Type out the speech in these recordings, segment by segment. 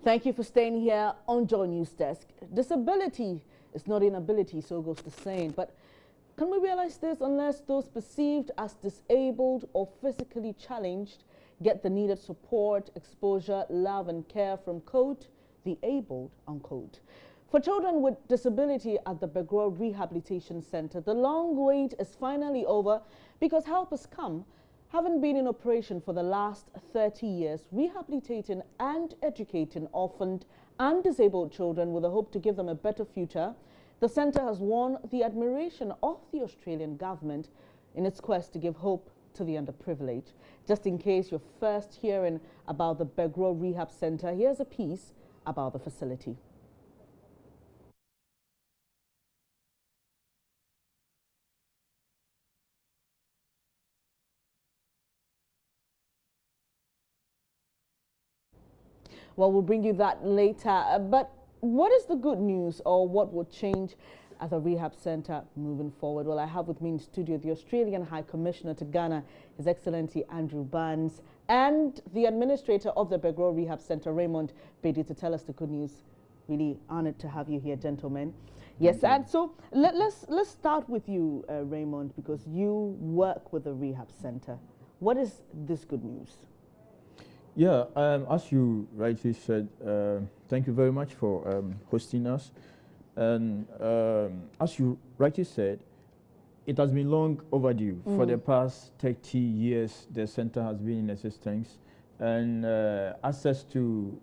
Thank you for staying here on Joy News Desk. Disability is not inability, so goes the saying. But can we realize this? Unless those perceived as disabled or physically challenged get the needed support, exposure, love and care from quote, the abled, unquote. For children with disability at the Begoro Rehabilitation Center, the long wait is finally over because help has come. Having been in operation for the last 30 years, rehabilitating and educating orphaned and disabled children with a hope to give them a better future, the centre has won the admiration of the Australian government in its quest to give hope to the underprivileged. Just in case you're first hearing about the Begoro Rehab Center, here's a piece about the facility. Well, we'll bring you that later. But what is the good news, or what will change at the rehab centre moving forward? Well, I have with me in studio the Australian High Commissioner to Ghana, His Excellency Andrew Barnes, and the administrator of the Begoro Rehab Centre, Raymond Bedi, to tell us the good news. Really honoured to have you here, gentlemen. Yes, and so let's start with you, Raymond, because you work with the rehab centre. What is this good news? Yeah, as you rightly said, thank you very much for hosting us. And as you rightly said, it has been long overdue. For the past 30 years, the center has been in existence, and access to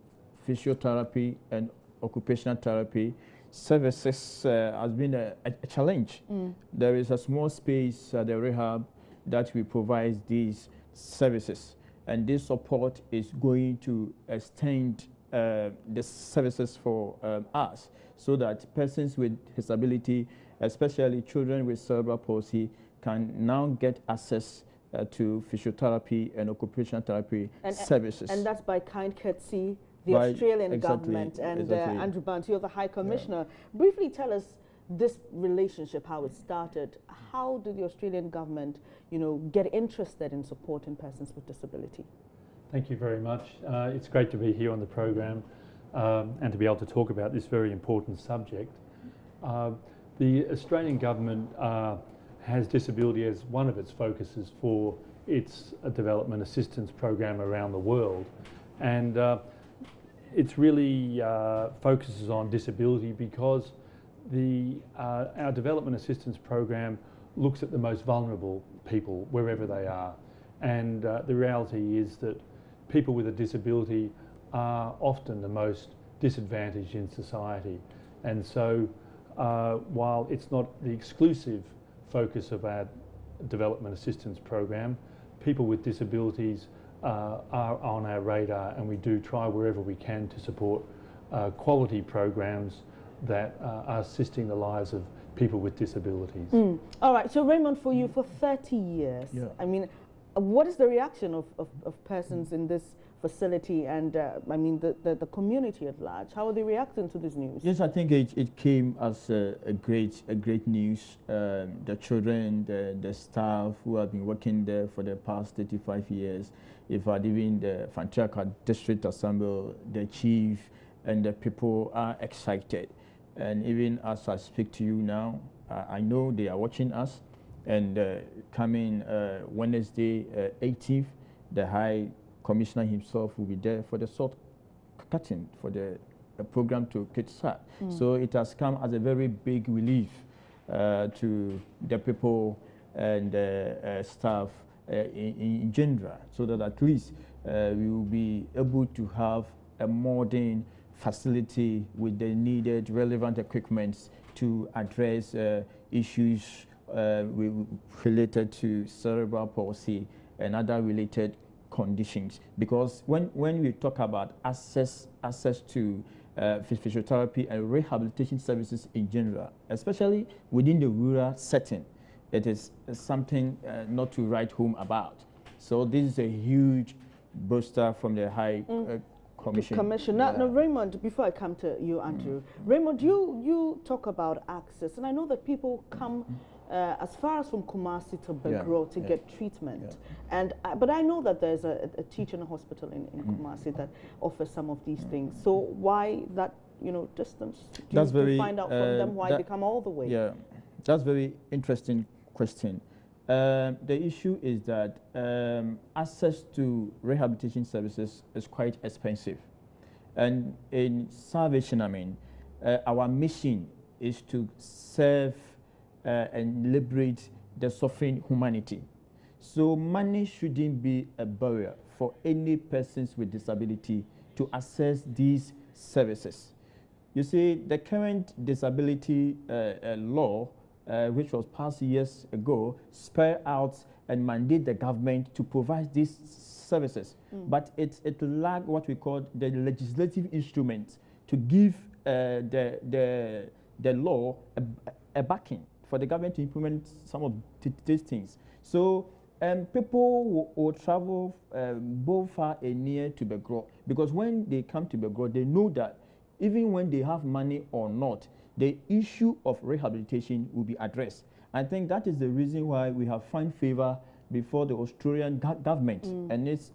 physiotherapy and occupational therapy services has been a challenge. There is a small space at the rehab that we provide these services, and this support is going to extend the services for us, so that persons with disability, especially children with cerebral palsy, can now get access to physiotherapy and occupational therapy services. And that's by kind courtesy, the Australian government. And Andrew Barnes, you're the High Commissioner. Yeah. Briefly tell us this relationship, how it started. How did the Australian government, get interested in supporting persons with disability? Thank you very much. It's great to be here on the program and to be able to talk about this very important subject. The Australian government has disability as one of its focuses for its development assistance program around the world, and it's really focuses on disability because our development assistance program looks at the most vulnerable people wherever they are, and the reality is that people with a disability are often the most disadvantaged in society. And so while it's not the exclusive focus of our development assistance program, people with disabilities are on our radar, and we do try wherever we can to support quality programs that are assisting the lives of people with disabilities. All right, so Raymond, for you, for 30 years, yeah. I mean, what is the reaction of persons in this facility and, I mean, the community at large? How are they reacting to this news? Yes, I think it came as a great news. The children, the staff who have been working there for the past 35 years, in fact, even the Fanchaka District Assembly, the chief, and the people are excited. And even as I speak to you now, I know they are watching us. And coming Wednesday 18th, the High Commissioner himself will be there for the sword cutting for the program to kickstart. So it has come as a very big relief to the people and staff in general, so that at least we will be able to have a modern facility with the needed relevant equipment to address issues related to cerebral palsy and other related conditions. Because when we talk about access to physiotherapy and rehabilitation services in general, especially within the rural setting, it is something not to write home about. So this is a huge booster from the High Commission. Now, Raymond, before I come to you, Andrew, Raymond, you talk about access, and I know that people come as far as from Kumasi to Begoro to get treatment. Yeah. And but I know that there's a teaching hospital in Kumasi that offers some of these things. So why that distance? That's very. Find out from them why they come all the way. Yeah, that's very interesting question. The issue is that access to rehabilitation services is quite expensive, and in Salvation Army, our mission is to serve and liberate the suffering humanity. So money shouldn't be a barrier for any persons with disability to access these services. You see, the current disability law, which was passed years ago, spell out and mandate the government to provide these services. But it lacked what we call the legislative instrument to give the law a backing for the government to implement some of these things. So people will travel both far and near to Begoro, because when they come to Begoro, they know that even when they have money or not, the issue of rehabilitation will be addressed. I think that is the reason why we have found favor before the Australian government and its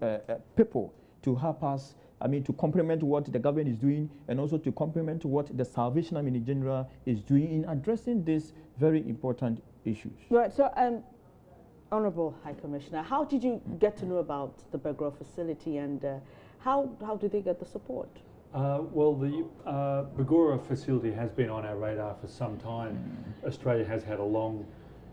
people to help us, to complement what the government is doing, and also to complement what the Salvation Army in general is doing in addressing these very important issues. Right, so Honorable High Commissioner, how did you get to know about the Begoro facility, and how did they get the support? Well, the Begoro facility has been on our radar for some time. Australia has had a long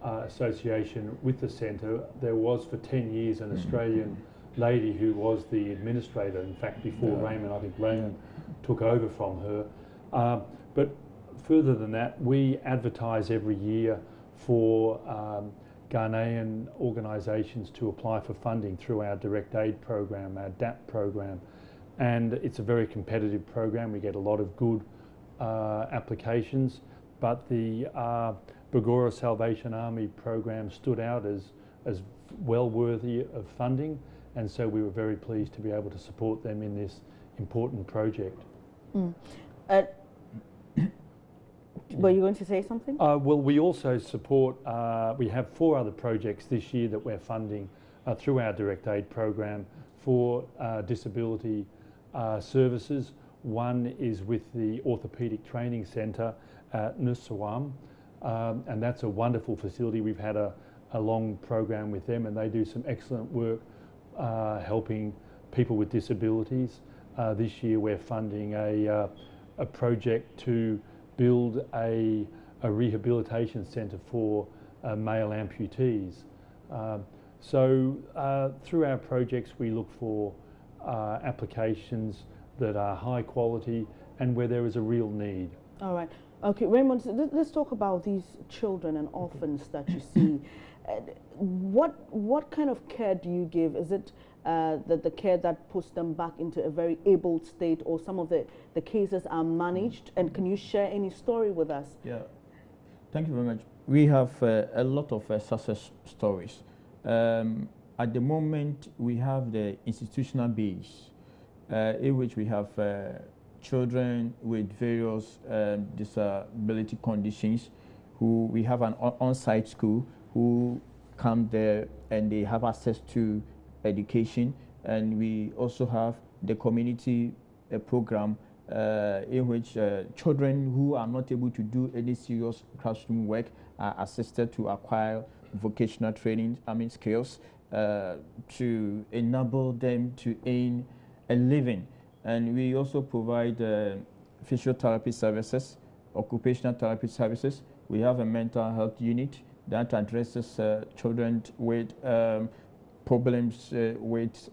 association with the centre. There was for 10 years an Australian lady who was the administrator, in fact, before Raymond. I think Raymond took over from her. But further than that, we advertise every year for Ghanaian organisations to apply for funding through our direct aid program, our DAP program. And it's a very competitive program. We get a lot of good applications, but the Begoro Salvation Army program stood out as well worthy of funding, and so we were very pleased to be able to support them in this important project. Were you going to say something? Well, we also support, we have 4 other projects this year that we're funding through our direct aid program for disability services. One is with the Orthopaedic Training Centre at Nusawam, and that's a wonderful facility. We've had a long program with them, and they do some excellent work helping people with disabilities. This year we're funding a project to build a rehabilitation centre for male amputees. So through our projects we look for applications that are high quality and where there is a real need. All right. Okay, Raymond, let's talk about these children and orphans that you see. What kind of care do you give? Is it the care that puts them back into a very able state, or some of the cases are managed? And can you share any story with us? Yeah, thank you very much. We have a lot of success stories. At the moment, we have the institutional base, in which we have children with various disability conditions who we have an on-site school who come there and they have access to education. And we also have the community program in which children who are not able to do any serious classroom work are assisted to acquire vocational training, skills to enable them to earn a living. And we also provide physiotherapy services, occupational therapy services. We have a mental health unit that addresses children with problems with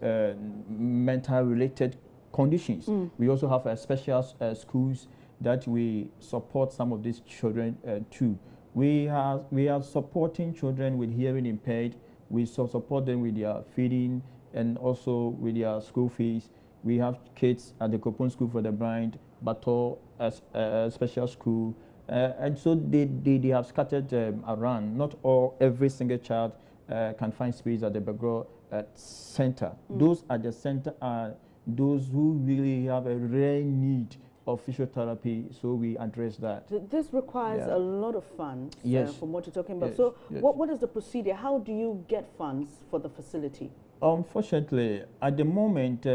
mental related conditions. We also have special schools that we support some of these children too. We are supporting children with hearing impaired. We support them with their feeding and also with their school fees. We have kids at the Kopon School for the Blind, Bato as a special school, and so they have scattered around. Not every single child can find space at the Begoro center. Those at the center are those who really have a rare need of physiotherapy, so we address that. This requires a lot of funds, yes. From what you're talking about. Yes. So Yes. what is the procedure? How do you get funds for the facility? Unfortunately, at the moment,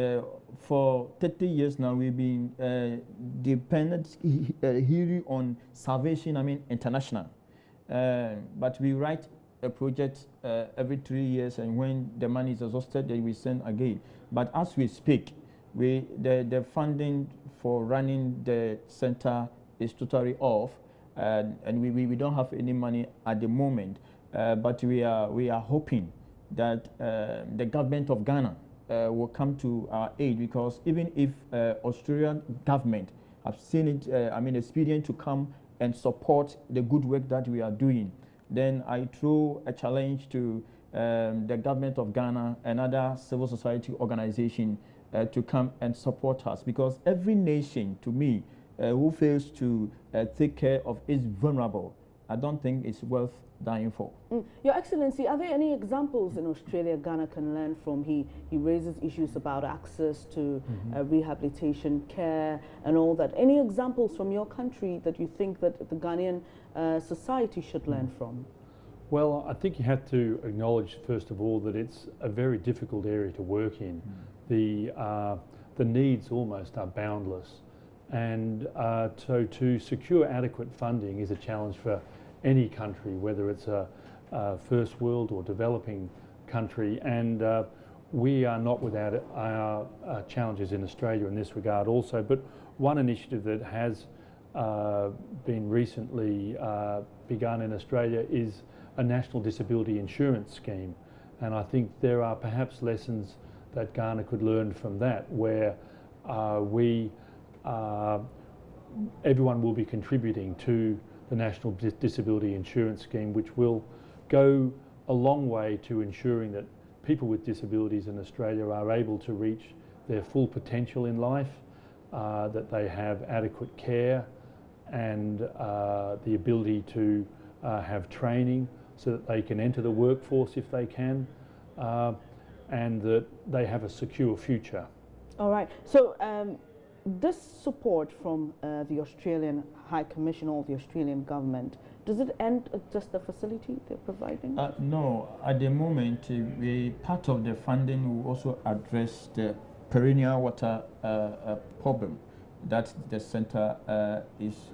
for 30 years now, we've been dependent heavily on Salvation International. But we write a project every 3 years, and when the money is exhausted, then we send again. But as we speak, the funding for running the center is totally off, and we don't have any money at the moment. But we are hoping that the government of Ghana will come to our aid, because even if Australian government have seen it, expedient to come and support the good work that we are doing, then I throw a challenge to the government of Ghana and other civil society organizations to come and support us, because every nation, to me, who fails to take care of its vulnerable, I don't think it's worth dying for. Your Excellency, are there any examples in Australia Ghana can learn from? He raises issues about access to rehabilitation care and all that. Any examples from your country that you think that the Ghanaian society should learn from? Well, I think you have to acknowledge, first of all, that it's a very difficult area to work in. The needs almost are boundless. And so to secure adequate funding is a challenge for any country, whether it's a first world or developing country. And we are not without our challenges in Australia in this regard also. But one initiative that has been recently begun in Australia is a national disability insurance scheme. And I think there are perhaps lessons that Ghana could learn from that, where everyone will be contributing to the National Disability Insurance Scheme, which will go a long way to ensuring that people with disabilities in Australia are able to reach their full potential in life, that they have adequate care and the ability to have training so that they can enter the workforce if they can, and that they have a secure future. All right. So this support from the Australian High Commission or the Australian government, does it end at just the facility they're providing? No, at the moment, part of the funding will also address the perennial water problem that the center is,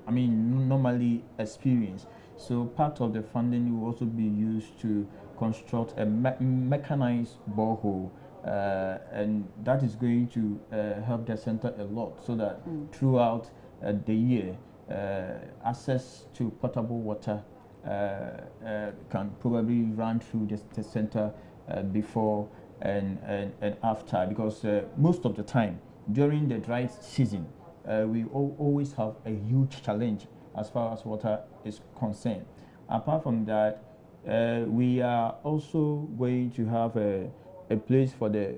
normally experienced. So part of the funding will also be used to construct a mechanized borehole. And that is going to help the center a lot, so that throughout the year, access to potable water can probably run through the center before and after, because most of the time during the dry season, we always have a huge challenge as far as water is concerned. Apart from that, we are also going to have a place for the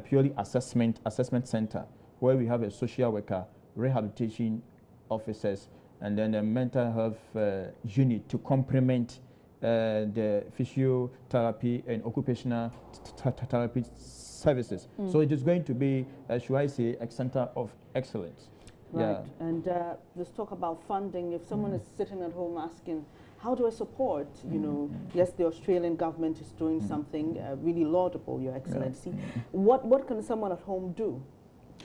purely assessment center, where we have a social worker, rehabilitation officers, and then a mental health unit to complement the physiotherapy and occupational therapy services. So it is going to be, should I say, a center of excellence. Right. Yeah. And let's talk about funding. If someone is sitting at home asking, how do I support? You know, yes, the Australian government is doing something really laudable, Your Excellency. What can someone at home do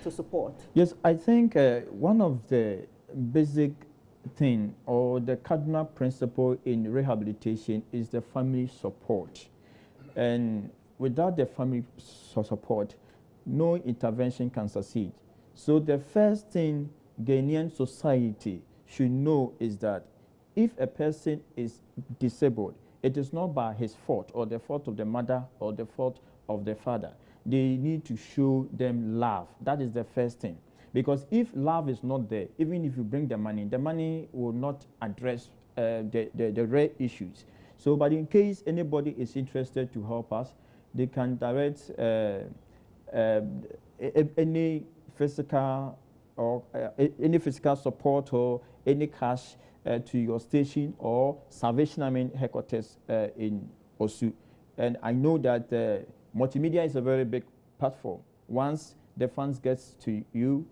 to support? Yes, I think one of the basic thing or the cardinal principle in rehabilitation is the family support. And without the family support, no intervention can succeed. So the first thing Ghanaian society should know is that if a person is disabled, it is not by his fault or the fault of the mother or the fault of the father. They need to show them love. That is the first thing. Because if love is not there, even if you bring the money will not address the rare issues. So, but in case anybody is interested to help us, they can direct any physical or any physical support or any cash to your station or Salvation headquarters in Osu. And I know that multimedia is a very big platform. Once the funds gets to you,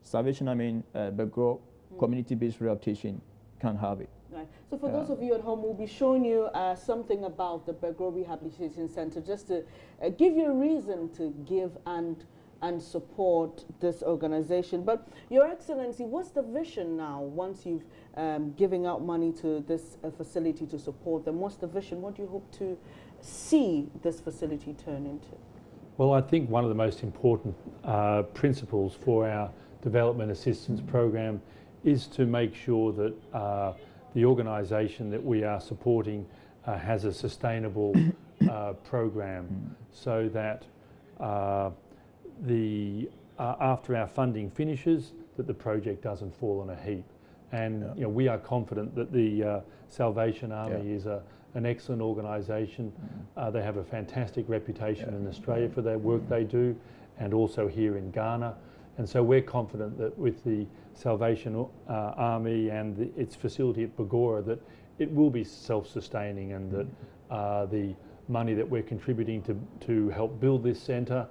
Salvation Army, Begoro community-based rehabilitation can't have it. Right. So for those of you at home, we'll be showing you something about the Begoro Rehabilitation Center, just to give you a reason to give and support this organization. But Your Excellency, what's the vision now once you've giving out money to this facility to support them? What's the vision? What do you hope to see this facility turn into? Well, I think one of the most important principles for our development assistance program is to make sure that the organisation that we are supporting has a sustainable program, so that after our funding finishes, that the project doesn't fall on a heap. And you know, we are confident that the Salvation Army is an excellent organisation. They have a fantastic reputation in Australia for their work they do, and also here in Ghana. And so we're confident that with the Salvation Army and its facility at Begoro, that it will be self-sustaining, and that the money that we're contributing to help build this centre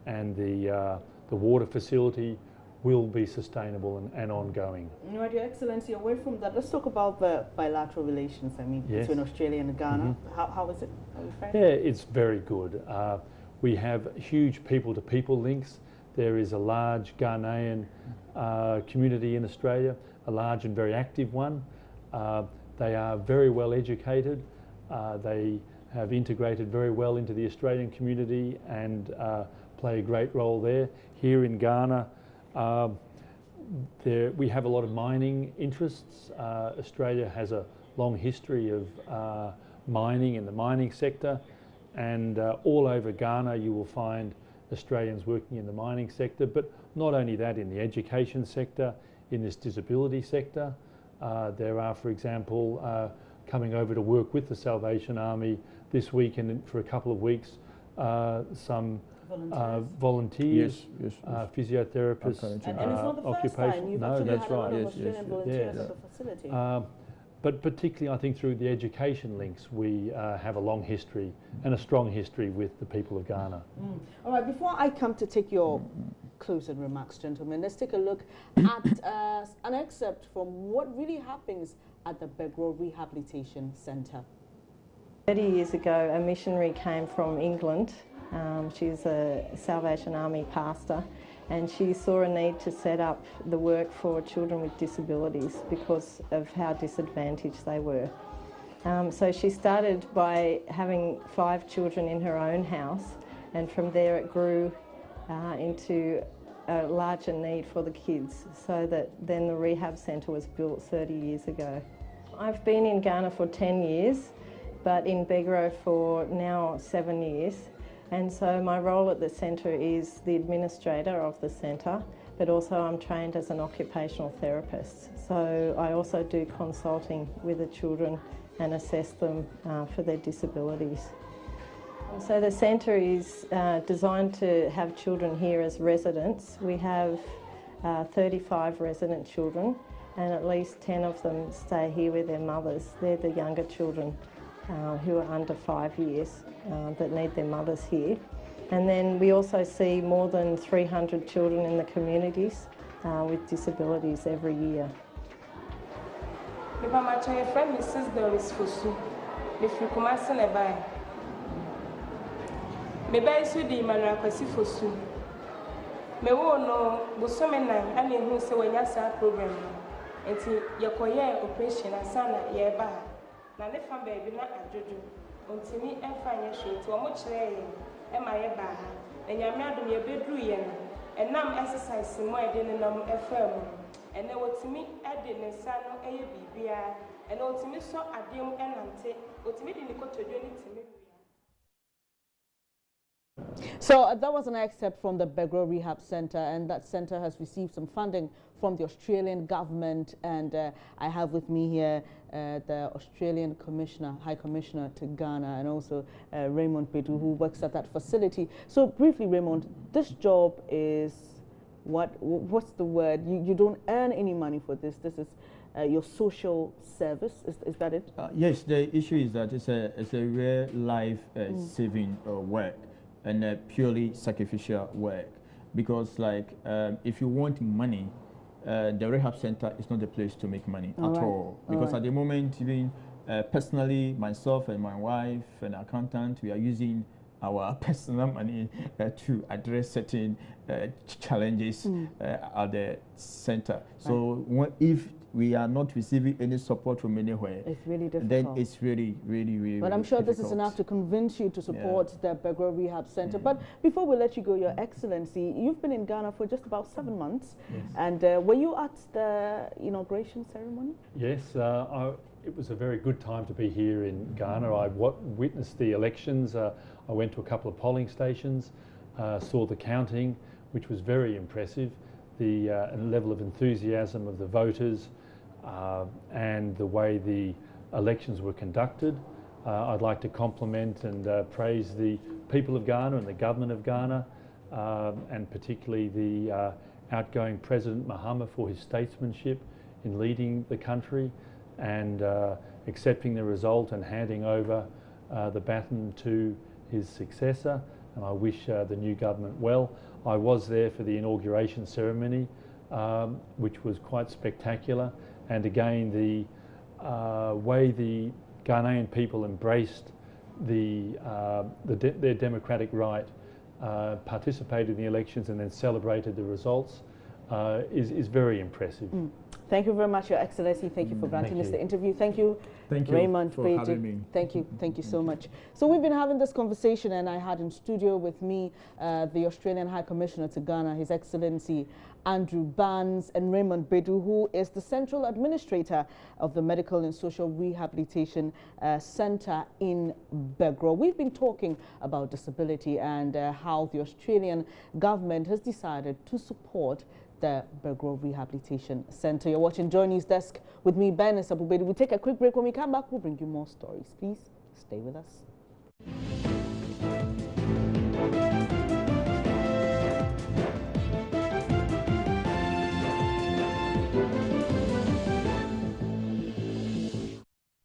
and the water facility will be sustainable and ongoing. Right, Your Excellency, away from that, let's talk about the bilateral relations, between Australia and Ghana. How is it? Yeah, it's very good. We have huge people-to-people links. There is a large Ghanaian community in Australia, a large and very active one. They are very well educated. They have integrated very well into the Australian community and play a great role there. Here in Ghana, we have a lot of mining interests. Australia has a long history of mining in the mining sector, and all over Ghana you will find Australians working in the mining sector, but not only that, in the education sector, in this disability sector. There are, for example, coming over to work with the Salvation Army this week and for a couple of weeks, some volunteers, physiotherapists, and it's not the first time you've actually had a lot of Australian volunteers at the facility. But particularly, I think, through the education links, we have a long history and a strong history with the people of Ghana. All right, before I come to take your closing remarks, gentlemen, let's take a look at an excerpt from what really happens at the Begoro Rehabilitation Center. 30 years ago, a missionary came from England. She's a Salvation Army pastor, and she saw a need to set up the work for children with disabilities because of how disadvantaged they were. So she started by having 5 children in her own house, and from there it grew into a larger need for the kids, so that then the rehab centre was built 30 years ago. I've been in Ghana for 10 years, but in Begoro for now 7 years. And so my role at the centre is the administrator of the centre, but also I'm trained as an occupational therapist. So I also do consulting with the children and assess them for their disabilities. So the centre is designed to have children here as residents. We have 35 resident children, and at least 10 of them stay here with their mothers. They're the younger children who are under 5 years that need their mothers here. And then we also see more than 300 children in the communities with disabilities every year. My friend Mrs. Doris Fosu, if you come as a buy. Maybe I should be Manuel Fosu. Me won't know, but so many I mean, who say when you start program, and see your career operation and son, yeah, bah. Na ne fa baby na ajojo ontimi emfa nya show to omo kire ye e ma ye ba ha enyame adom ye bedru ye no enam exercise mo e de ne nam efa mu ene wotimi e de ne sa no eye bibia ene wotimi so adem enante wotimi de ne kotodwo ni timi. So that was an excerpt from the Begoro Rehab Center, and that center has received some funding from the Australian government, and I have with me here the Australian Commissioner, High Commissioner to Ghana, and also Raymond Petu, who works at that facility. So briefly, Raymond, this job is what's the word? You don't earn any money for this. This is your social service. Is that it? Yes, the issue is that it's a real life saving work, and purely sacrificial work, because like if you want money, the rehab center is not the place to make money at all. Because at the moment, even personally, myself and my wife and accountant, we are using our personal money to address certain challenges at the center. So if we are not receiving any support from anywhere, it's really difficult. Then it's really, really but I'm sure difficult. This is enough to convince you to support the Begoro Rehab Center. But before we let you go, Your Excellency, you've been in Ghana for just about 7 months. Yes. And were you at the inauguration ceremony? Yes, it was a very good time to be here in Ghana. I witnessed the elections. I went to a couple of polling stations, saw the counting, which was very impressive. The level of enthusiasm of the voters and the way the elections were conducted. I'd like to compliment and praise the people of Ghana and the government of Ghana, and particularly the outgoing President Mahama for his statesmanship in leading the country and accepting the result and handing over the baton to his successor. And I wish the new government well. I was there for the inauguration ceremony, which was quite spectacular. And again, the way the Ghanaian people embraced their democratic right, participated in the elections and then celebrated the results is very impressive. Thank you very much, Your Excellency. Thank you for granting us the interview. Thank you, Raymond for having me. Thank you so much. So we've been having this conversation, and I had in studio with me the Australian High Commissioner to Ghana, His Excellency Andrew Barnes, and Raymond Bedu, who is the Central Administrator of the Medical and Social Rehabilitation Center in Begoro. We've been talking about disability and how the Australian government has decided to support the Begoro Rehabilitation Center. You're watching Joy News Desk with me, Ben Sabubedi. We'll take a quick break. When we come back, we'll bring you more stories. Please stay with us.